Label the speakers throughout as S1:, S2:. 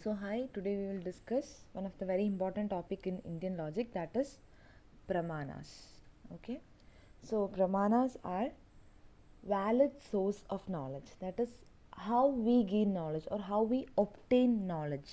S1: So hi, today we will discuss one of the very important topic in Indian logic, that is pramanas. Okay, so pramanas are valid source of knowledge, that is how we gain knowledge or how we obtain knowledge.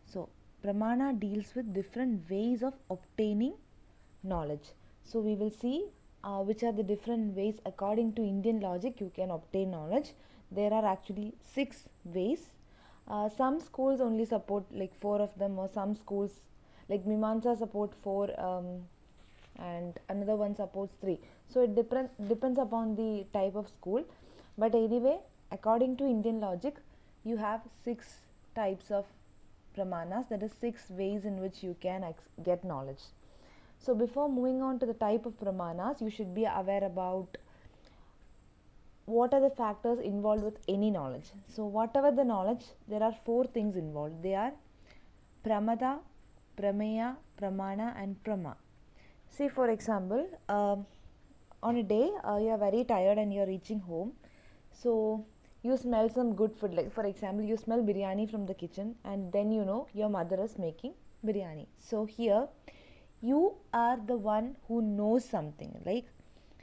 S1: So pramana deals with different ways of obtaining knowledge. So we will see which are the different ways according to Indian logic you can obtain knowledge. There are actually 6 ways. Some schools only support like 4 of them, or some schools like Mimamsa support 4 and another one supports 3. So it depends upon the type of school, but anyway according to Indian logic you have 6 types of pramanas, that is 6 ways in which you can get knowledge. So before moving on to the type of pramanas, you should be aware about what are the factors involved with any knowledge. So whatever the knowledge, there are 4 things involved. They are pramada, prameya, pramana and prama. See, for example, on a day you are very tired and you are reaching home. So you smell some good food, like for example you smell biryani from the kitchen, and then you know your mother is making biryani. So here you are the one who knows something, like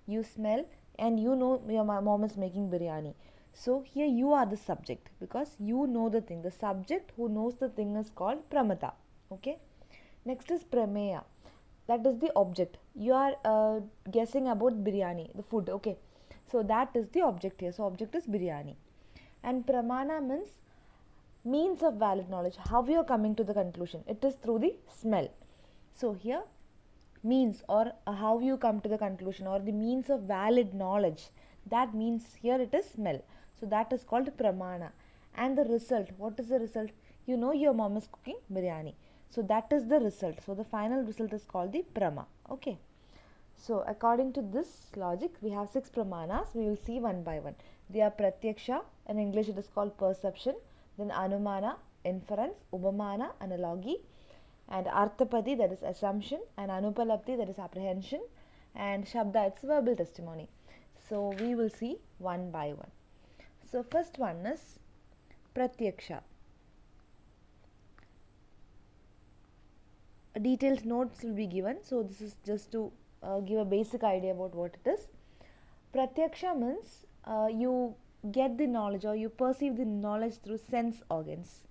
S1: you smell and you know your mom is making biryani. So here you are the subject because you know the thing. The subject who knows the thing is called pramata. Okay, next is prameya, that is the object. You are guessing about biryani, the food. Okay, so that is the object here. So object is biryani. And pramana means of valid knowledge, how you are coming to the conclusion. It is through the smell. So here means, or how you come to the conclusion, or the means of valid knowledge, that means here it is smell. So that is called pramana. And the result, what is the result? You know your mom is cooking biryani, so that is the result. So the final result is called the prama. Okay, so according to this logic we have 6 pramanas. We will see one by one. They are pratyaksha, in English it is called perception, then anumana, inference, upamana, analogy, and arthapati, that is assumption, and anupalapti, that is apprehension, and shabda, it's verbal testimony. So we will see one by one. So first one is pratyaksha. Detailed notes will be given, so this is just to give a basic idea about what it is. Pratyaksha means you get the knowledge or you perceive the knowledge through sense organs.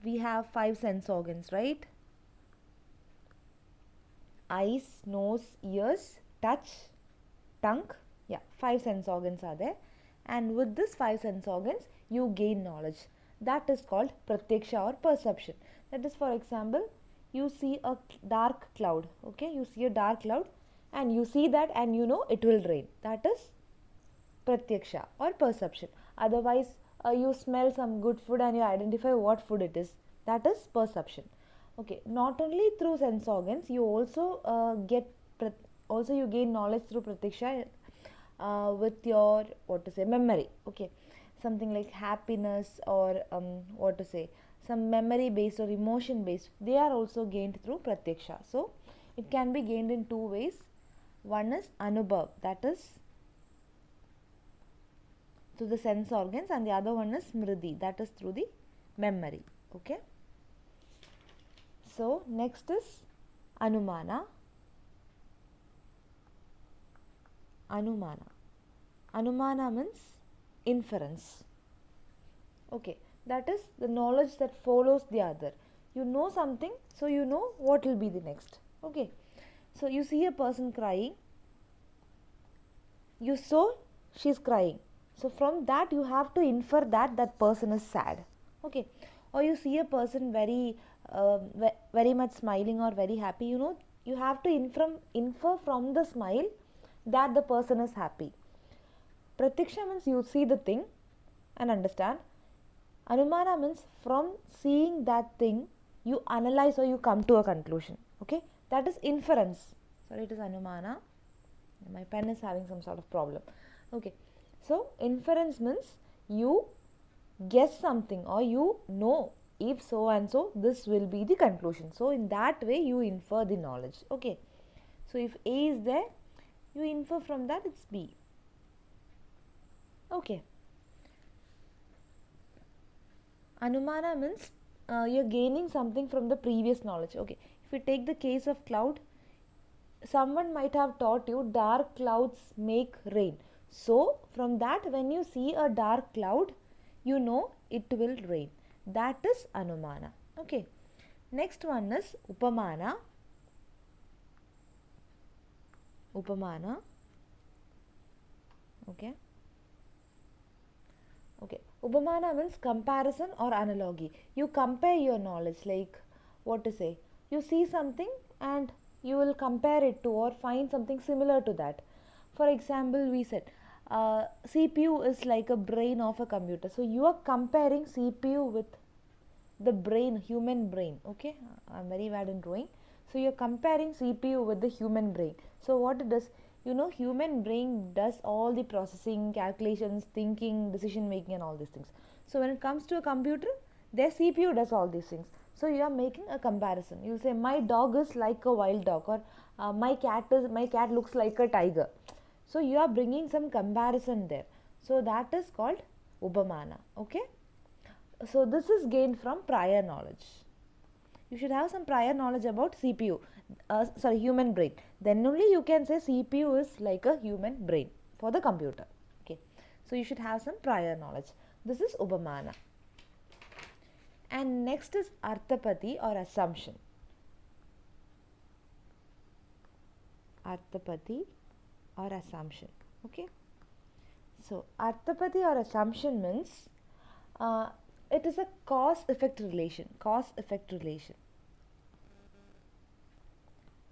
S1: We have 5 sense organs, right? Eyes, nose, ears, touch, tongue. Yeah, 5 sense organs are there, and with this 5 sense organs you gain knowledge. That is called pratyaksha or perception. That is, for example, you see a dark cloud. Okay, you see a dark cloud and you see that and you know it will rain. That is pratyaksha or perception. Otherwise you smell some good food and you identify what food it is. That is perception. Okay, not only through sense organs, you also you gain knowledge through pratyaksha with your memory. Okay, something like happiness or some memory based or emotion based, they are also gained through pratyaksha. So it can be gained in 2 ways. One is anubhav, that is through the sense organs, and the other one is smriti, that is through the memory. Okay, so next is anumana. Anumana means inference. Okay, that is the knowledge that follows the other. You know something, so you know what will be the next. Okay, so you see a person crying, you saw she is crying, so from that you have to infer that that person is sad. Okay, or you see a person very much smiling or very happy, you know, you have to infer from the smile that the person is happy. Pratyaksha means you see the thing and understand. Anumana means from seeing that thing you analyze or you come to a conclusion. Okay, that is inference. Sorry, it is anumana. My pen is having some sort of problem. Okay, so inference means you guess something or you know, if so and so this will be the conclusion. So in that way you infer the knowledge. Okay, so if A is there, you infer from that it's B. Okay, anumana means you're gaining something from the previous knowledge. Okay, if we take the case of cloud, someone might have taught you dark clouds make rain. So from that, when you see a dark cloud, you know it will rain. That is Anumana. Okay. Next one is Upamana. Upamana. Okay. Okay. Upamana means comparison or analogy. You compare your knowledge, like what to say. You see something and you will compare it to or find something similar to that. For example, we said CPU is like a brain of a computer. So you are comparing CPU with the brain, human brain. Okay, I'm very bad in drawing. So you're comparing CPU with the human brain. So what it does, you know, human brain does all the processing, calculations, thinking, decision making and all these things. So when it comes to a computer, their CPU does all these things. So you are making a comparison. You say my dog is like a wild dog, or my cat looks like a tiger. So you are bringing some comparison there. So that is called Upamana. Okay. So this is gained from prior knowledge. You should have some prior knowledge about CPU, human brain. Then only you can say CPU is like a human brain for the computer. Okay. So you should have some prior knowledge. This is Upamana. And next is Arthapati or assumption. Arthapati or assumption. Okay. So Arthapati or assumption means it is a cause-effect relation. Cause-effect relation.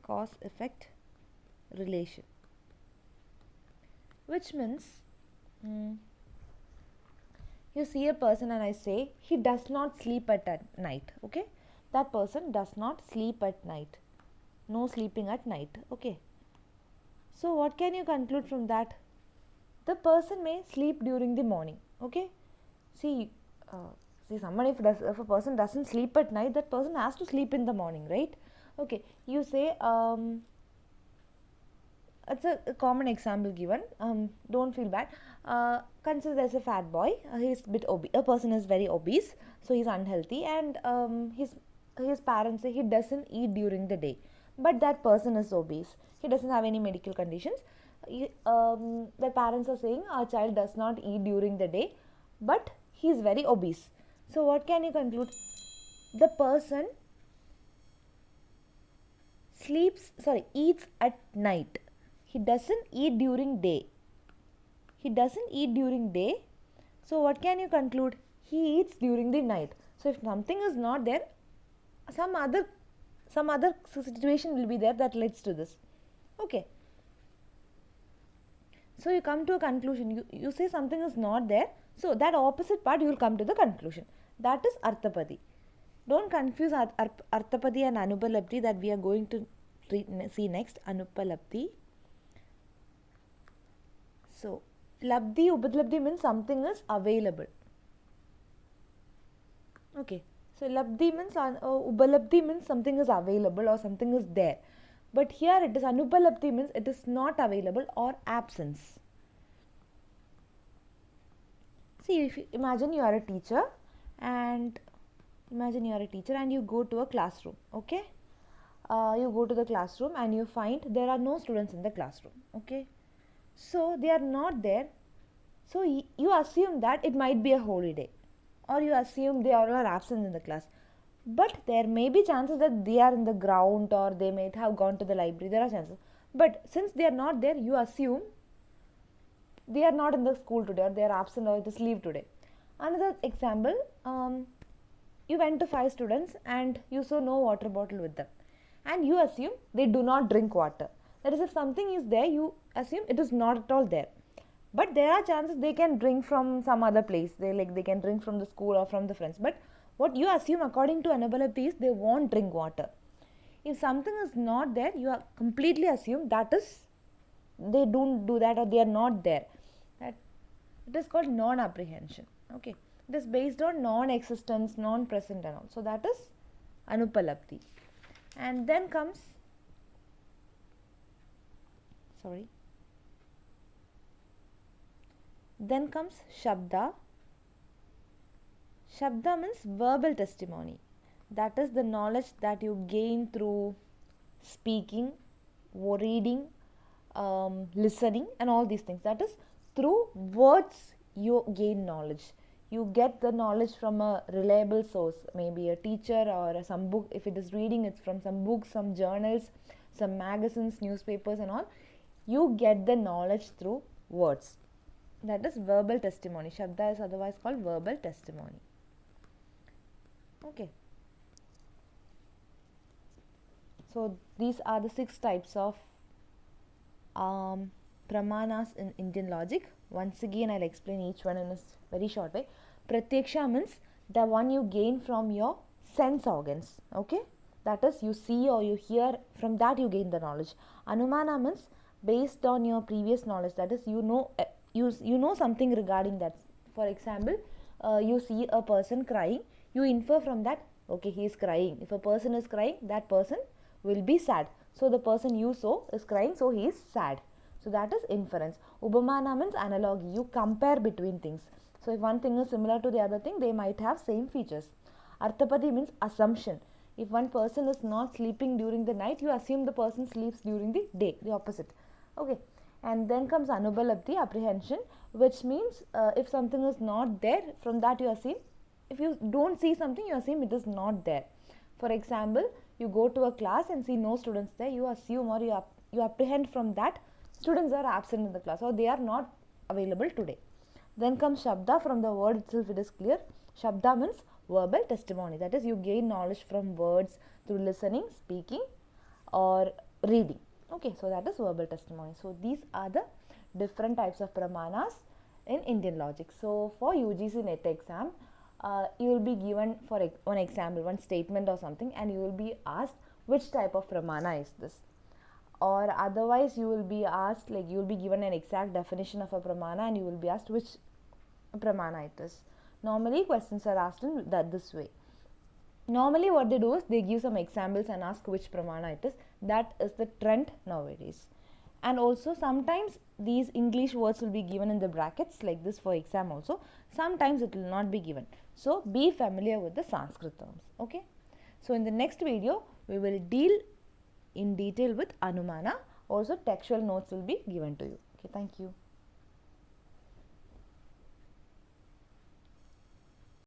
S1: Cause-effect relation. Which means you see a person and I say he does not sleep at night. Okay, that person does not sleep at night. No sleeping at night. Okay. So what can you conclude from that? The person may sleep during the morning. Okay. See, someone if a person doesn't sleep at night, that person has to sleep in the morning, right? Okay, you say it's a common example given. Don't feel bad. Consider there's a fat boy. He's a bit obese. A person is very obese, so he's unhealthy, and his parents say he doesn't eat during the day. But that person is obese. He doesn't have any medical conditions. The parents are saying our child does not eat during the day, but he is very obese. So what can you conclude? The person eats at night. He doesn't eat during day. He doesn't eat during day. So what can you conclude? He eats during the night. So if something is not there, some other situation will be there that leads to this. Okay. So you come to a conclusion. You say something is not there. So that opposite part you will come to the conclusion. That is Arthapati. Don't confuse Arthapati and Anupalapti that we are going to see next. Anupalapti. So Labdhi, Upadlabdhi means something is available. Okay. So Labdhi means Ubalabdhi means something is available or something is there. But here it is Anupalapti means it is not available or absence. See, if you imagine you are a teacher and you go to a classroom. Okay, you go to the classroom and you find there are no students in the classroom. Okay, so they are not there. So you assume that it might be a holiday, or you assume they all are absent in the class. But there may be chances that they are in the ground or they might have gone to the library. There are chances. But since they are not there, you assume they are not in the school today, or they are absent, or it is leave today. Another example, you went to 5 students and you saw no water bottle with them. And you assume they do not drink water. That is, if something is there, you assume it is not at all there. But there are chances they can drink from some other place. They can drink from the school or from the friends. But what you assume according to Anupalapti is they won't drink water. If something is not there, you are completely assume that is they don't do that or they are not there. That it is called non-apprehension. Okay, it is based on non-existence, non-present and all. So that is Anupalapti. And then comes Shabda. Shabda means verbal testimony. that is the knowledge that you gain through speaking, reading, listening, and all these things. That is through words you gain knowledge. You get the knowledge from a reliable source, maybe a teacher or some book. If it is reading, it's from some books, some journals, some magazines, newspapers, and all. You get the knowledge through words. That is verbal testimony. Shabda is otherwise called verbal testimony. Okay. So these are the 6 types of pramanas in Indian logic. Once again, I'll explain each one in a very short way. Pratyaksha means the one you gain from your sense organs. Okay, that is you see or you hear, from that you gain the knowledge. Anumana means based on your previous knowledge, that is you know something regarding that. For example, you see a person crying, you infer from that, okay, he is crying. If a person is crying, that person will be sad. So the person you saw is crying, so he is sad. So that is inference. Upamana means analogy. You compare between things. So if one thing is similar to the other thing, they might have same features. Arthapati means assumption. If one person is not sleeping during the night, you assume the person sleeps during the day, the opposite. Okay. And then comes Anubalabdhi, apprehension, which means if something is not there, from that you assume. If you don't see something, you assume it is not there. For example, you go to a class and see no students there, you assume or you apprehend from that students are absent in the class or they are not available today. Then comes Shabda. From the word itself it is clear. Shabda means verbal testimony. That is, you gain knowledge from words through listening, speaking or reading. Okay, so that is verbal testimony. So these are the different types of pramanas in Indian logic. So for UGC NET exam, you will be given for one example, one statement or something, and you will be asked which type of pramana is this, or otherwise you will be asked, like you will be given an exact definition of a pramana and you will be asked which pramana it is. Normally questions are asked in this way. Normally what they do is they give some examples and ask which pramana it is. That is the trend nowadays. And also sometimes these English words will be given in the brackets like this for exam also. Sometimes it will not be given. So be familiar with the Sanskrit terms. Okay. So in the next video we will deal in detail with Anumana. Also textual notes will be given to you. Okay. Thank you.